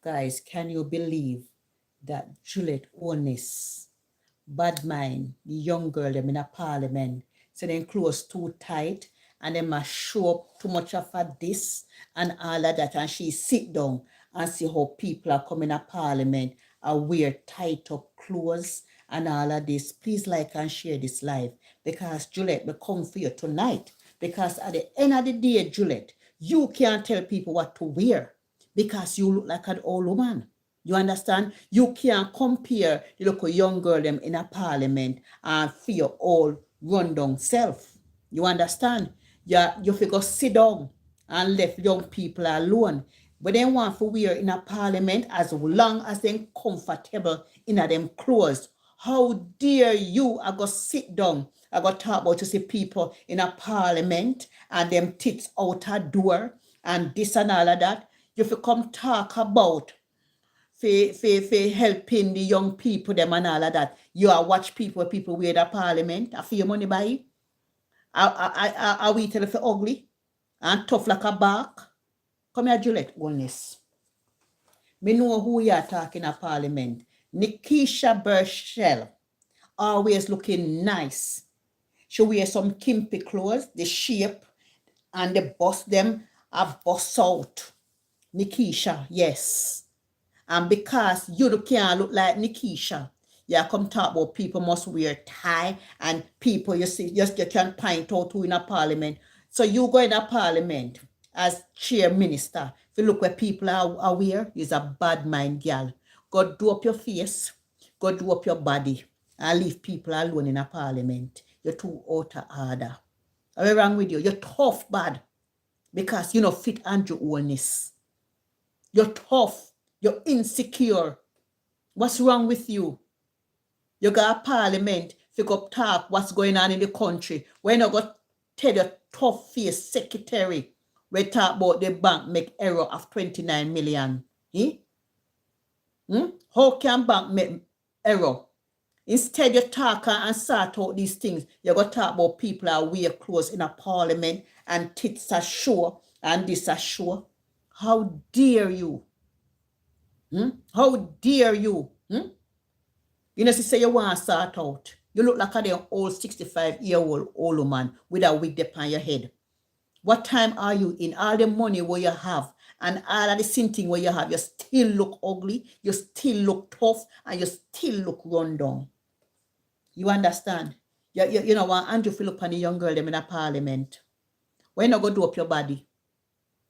Guys, can you believe that Juliet Onis, BADMIND, the young girl them in a parliament, so then close too tight and then must show up too much of a this and all of that, and she sit down and see how people are coming to parliament and wear tight up clothes and all of this. Please like and share this live, because Juliet will come for you tonight, because at the end of the day, Juliet, you can't tell people what to wear because you look like an old woman. You understand? You can't compare the local young girl them in a parliament and for your old rundown self. You understand? You figure sit down and left young people alone. But they want to wear in a parliament as long as they're comfortable in a them clothes. How dare you? I go sit down. I go talk about to see people in a parliament and them tits out a door and this and all of that. You fi come talk about for helping the young people them and all of that. You are watch people wear the parliament. I feel your money by it. Are we tell you for ugly and tough like a bark? Come here, Juliet Wellness. Me know who you are talking at parliament. Nikisha Burchell, always looking nice. She wear some kimpy clothes, the shape and the bust them are bust out. Nikisha, yes. And because you can't look like Nikisha, you come talk about people must wear tie and people you see just you can point out who in a parliament. So you go in a parliament as chair minister. If you look where people are wear, is a bad mind girl. Go do up your face, go do up your body, and leave people alone in a parliament. You're too out of order. What's wrong with you? You're tough bad because you know fit Andrew Oweness. You're tough. You're insecure. What's wrong with you? You got a parliament, figure up talk what's going on in the country. When you got tell your tough face secretary, we talk about the bank make error of 29 million. Eh? How can bank make error? Instead you talk and sort out these things, you got to talk about people are wear clothes in a parliament and tits are show and this are show. How dare you? How dare you? You know, she say you want to sort out. You look like an old 65-year-old old woman with a wig upon your head. What time are you in? All the money where you have and all of the thing where you have, you still look ugly, you still look tough, and you still look run down. You understand? You know what Andrew feel up on the young girl them in a parliament. When you go do up your body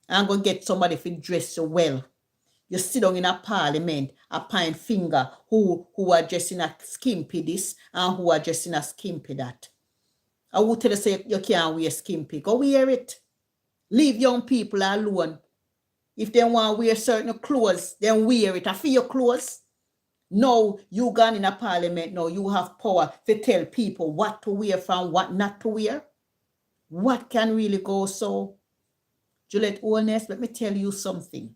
and go get somebody to dress you well. You sit down in a parliament, a pine finger, who are dressing a skimpy this and who are dressing a skimpy that. I would tell you say you can't wear skimpy. Go wear it. Leave young people alone. If they want to wear certain clothes, then wear it. I feel your clothes. No, you gone in a parliament. No, you have power to tell people what to wear from what not to wear. What can really go so? Juliet Oweness, let me tell you something.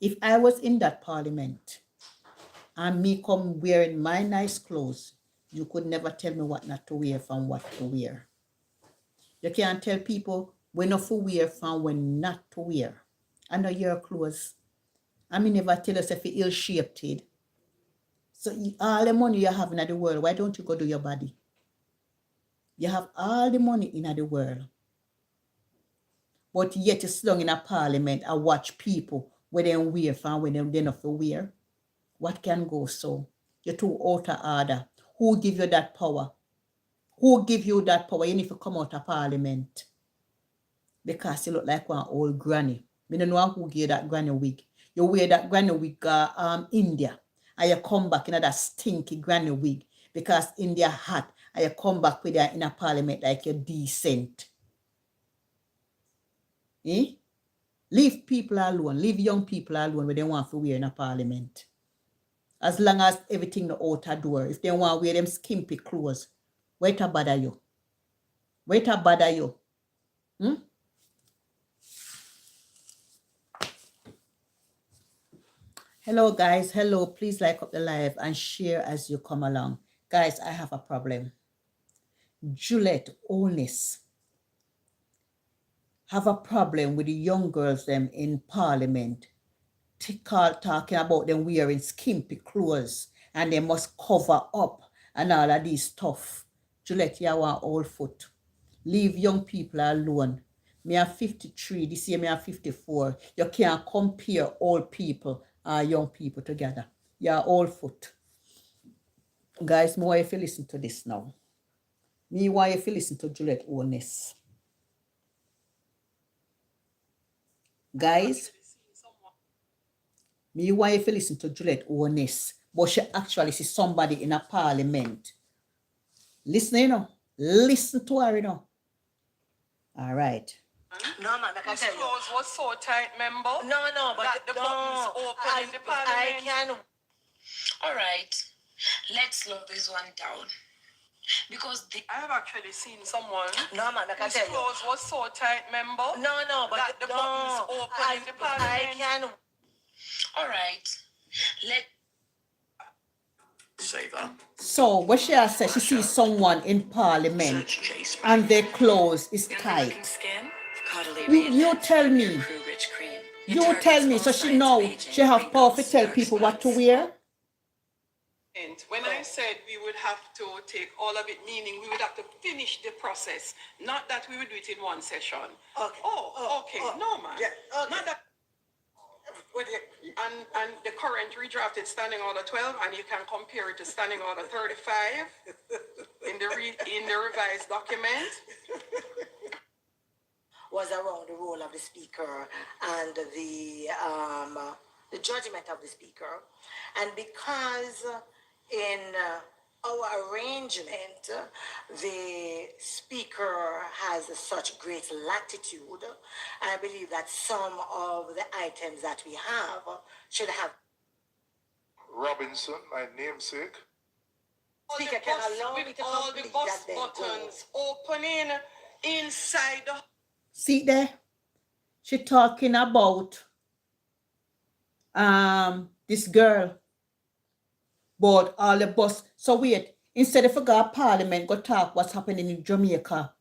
If I was in that parliament and me come wearing my nice clothes, you could never tell me what not to wear from what to wear. You can't tell people when not to wear from when not to wear. I know your clothes. I mean, never tell us if you're ill-shaped. So all the money you have in the world, why don't you go do your body? You have all the money in the world. But yet you sit down in a parliament and watch people where they wear from when they not to wear. What can go so? You're too out of order. Who give you that power? Who give you that power? You need to come out of parliament. Because you look like one old granny. We don't know who gave you that granny wig. You wear that granny wig India. And you come back in that stinky granny wig. Because India hot. And you come back with that in a parliament like you're decent. Eh? Leave people alone. Leave young people alone when they want to wear in a parliament. As long as everything the outer door. If they want to wear them skimpy clothes, wait to bother you. Wait to bother you. Hello guys. Hello. Please like up the live and share as you come along. Guys, I have a problem. Juliet Oweness have a problem with the young girls them in parliament talking about them wearing skimpy clothes and they must cover up and all of these stuff. Juliet, you want old foot. Leave young people alone. Me are 53, this year me are 54. You can't compare old people or young people together. You're old foot. Guys, me want you to listen to this now. Me want you to listen to Juliet Onus. Guys, me want you to listen to Juliet Onus, but she actually see somebody in a parliament. Listen, you know. Listen to her, you know. All right. No, man, I can tell you. This clothes was so tight, remember? No, but the buttons open in the parliament. I can. All right, let's slow this one down. Because I have actually seen someone. No, man, I can This tell you. clothes was so tight, remember? No, but the buttons open in the parliament. I can. all right, let Saver. So what she has said, she sees someone in parliament and their clothes is tight. You tell me. You tell me. So she know she have power to tell people what to wear. And when I said we would have to take all of it, meaning we would have to finish the process, not that we would do it in one session. Okay. Okay. No, man. Yeah, okay. Not that. And the current redrafted Standing Order 12, and you can compare it to Standing Order 35 in the revised document. Was around the role of the speaker and the judgment of the speaker, and because in our arrangement, the speaker has such great latitude. I believe that some of the items that we have should have. Robinson, my namesake. Speaker can allow me to all the bus buttons opening inside the. See there? She talking about this girl. But all the bus. So wait, instead of go to parliament, go talk what's happening in Jamaica.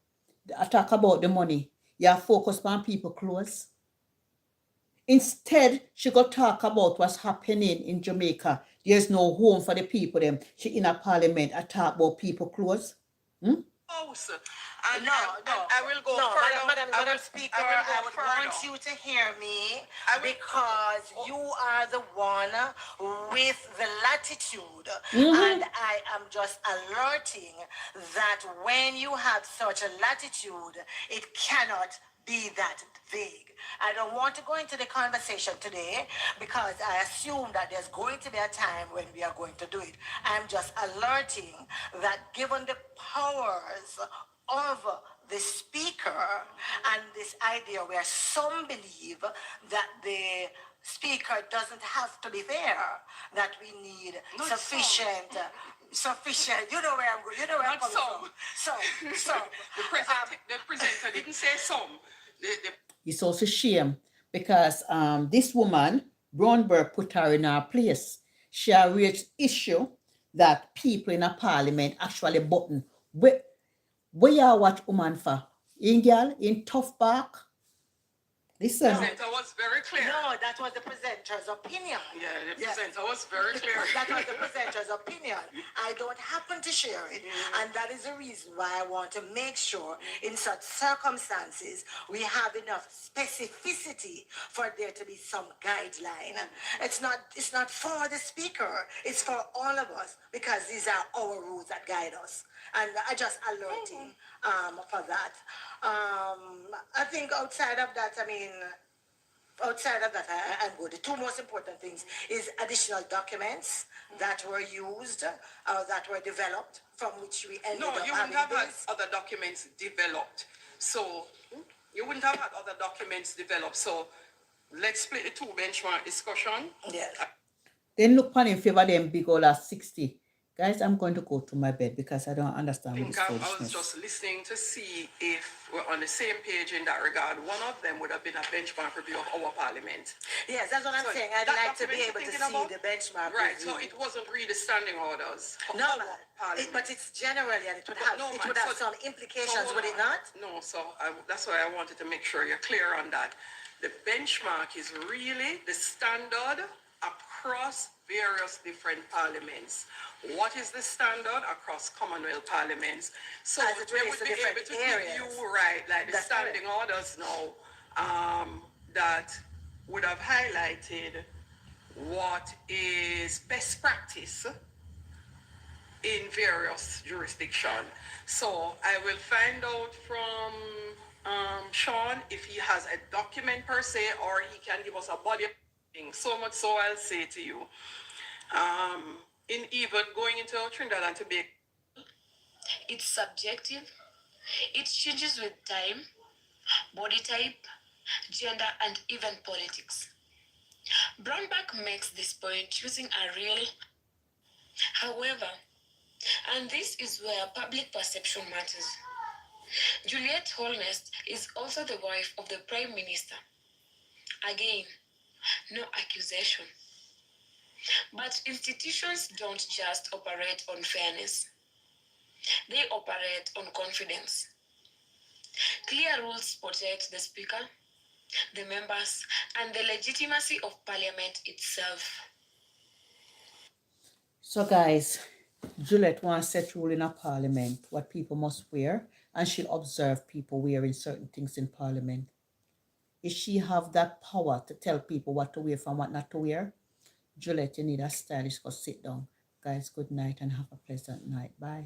I talk about the money. You focus on people clothes. Instead, she go talk about what's happening in Jamaica. There's no home for the people them. She in a parliament, I talk about people clothes. House. And I will go further. Madam Speaker, I would want you to hear me because you are the one with the latitude. And I am just alerting that when you have such a latitude, it cannot be that vague. I don't want to go into the conversation today because I assume that there's going to be a time when we are going to do it. I'm just alerting that given the powers of the speaker and this idea where some believe that the speaker doesn't have to be there, that we need sufficient, you know where I'm going, you know where I'm coming from. So, the presenter didn't say some. It's also shame because this woman, Brownberg, put her in her place. She raised issue that people in a parliament actually button. Where you watch woman for? In girl, in tough bark? Listen. The presenter was very clear. No, that was the presenter's opinion. Yeah, the presenter was very clear. That was the presenter's opinion. I don't happen to share it. And that is the reason why I want to make sure in such circumstances we have enough specificity for there to be some guideline. It's not for the speaker, it's for all of us because these are our rules that guide us. And I just alerting for that. I think outside of that, I'm good. The two most important things is additional documents that were used or that were developed from which we ended up you wouldn't have had other documents developed. So you wouldn't have had other documents developed. So let's split the two benchmark discussion. Yes. Then look upon in favor them big all at 60. Guys, I'm going to go to my bed because I don't understand what this foolishness. I was just listening to see if we're on the same page in that regard. One of them would have been a benchmark review of our parliament. Yes, that's what I'm saying. I'd like to be able to see the benchmark review. So it wasn't really standing orders. No, but it's generally, and it would have some implications, would it not? No, so that's why I wanted to make sure you're clear on that. The benchmark is really the standard across various different parliaments. What is the standard across Commonwealth parliaments? So As it they relates would to be different able to areas. give you, right, like the That's standing correct. orders now, that would have highlighted what is best practice in various jurisdictions. So I will find out from Sean if he has a document per se, or he can give us a body of things. So much so I'll say to you, in even going into Trinidad and Tobago, It's subjective. It changes with time, body type, gender, and even politics. Brownback makes this point using a real, however, and this is where public perception matters. Juliet Holnest is also the wife of the Prime Minister. Again, no accusation. But institutions don't just operate on fairness, they operate on confidence. Clear rules protect the Speaker, the members, and the legitimacy of Parliament itself. So guys, Juliet wants set rule in a parliament what people must wear, and she'll observe people wearing certain things in parliament. If she have that power to tell people what to wear from what not to wear, Juliet, you need a stylist. Go sit down. Guys, good night and have a pleasant night. Bye.